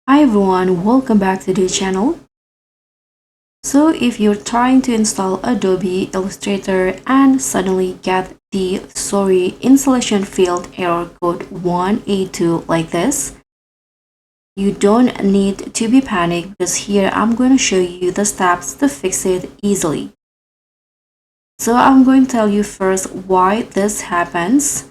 Hi everyone, welcome back to the channel. So if you're trying to install Adobe Illustrator and suddenly get the installation failed error code 182 like this, you don't need to be panicked because here I'm going to show you the steps to fix it easily. So I'm going to tell you first why this happens.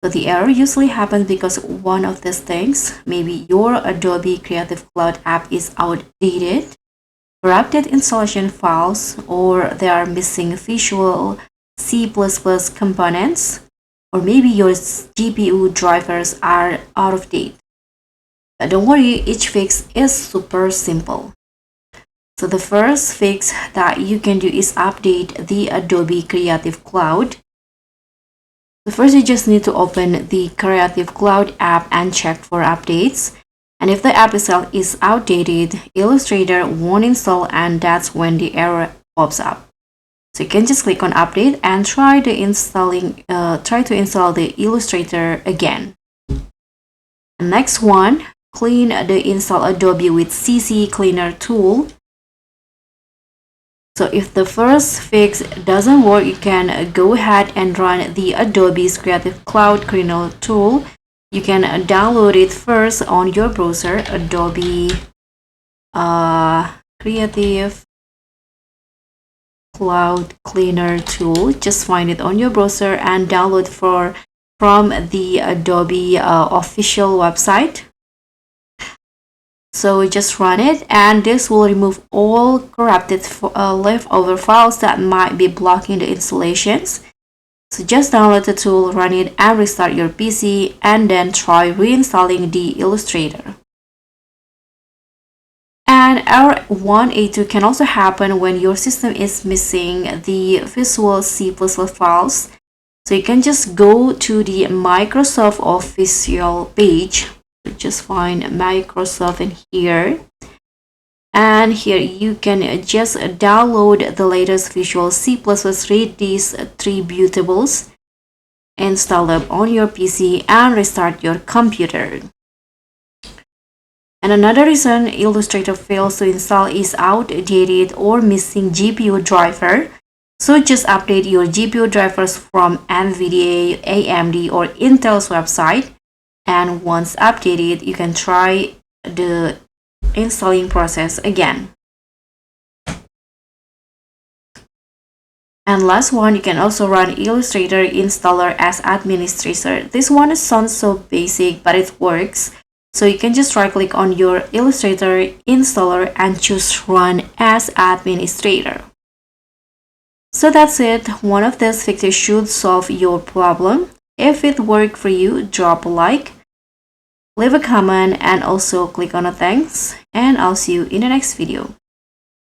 So the error usually happens because one of these things, maybe your Adobe Creative Cloud app is outdated, corrupted installation files, or they are missing Visual C++ components, or maybe your GPU drivers are out of date. But don't worry, each fix is super simple. So the first fix that you can do is update the Adobe Creative Cloud. So first you just need to open the Creative Cloud app and check for updates. And if the app itself is outdated, Illustrator won't install, and that's when the error pops up. So you can just click on update and try to install the Illustrator again. And next one, clean the install Adobe with CC Cleaner tool. So if the first fix doesn't work, you can go ahead and run the Adobe's Creative Cloud Cleaner tool. You can download it first on your browser, Adobe Creative Cloud Cleaner tool. Just find it on your browser and download from the Adobe official website. So just run it, and this will remove all corrupted leftover files that might be blocking the installations. So just download the tool, run it, and restart your PC, and then try reinstalling the Illustrator. And error 182 can also happen when your system is missing the Visual C++ files. So you can just go to the Microsoft official page. So just find Microsoft in here. And here you can just download the latest Visual C++, read these attributables, install them on your PC, and restart your computer. And another reason Illustrator fails to install is outdated or missing GPU driver. So just update your GPU drivers from NVIDIA, AMD, or Intel's website. And once updated, you can try the installing process again. And last one, you can also run Illustrator installer as administrator. This one sounds so basic, but it works. So you can just right click on your Illustrator installer and choose run as administrator. So that's it. One of these fixes should solve your problem. If it worked for you, drop a like, leave a comment, and also click on a thanks. And I'll see you in the next video.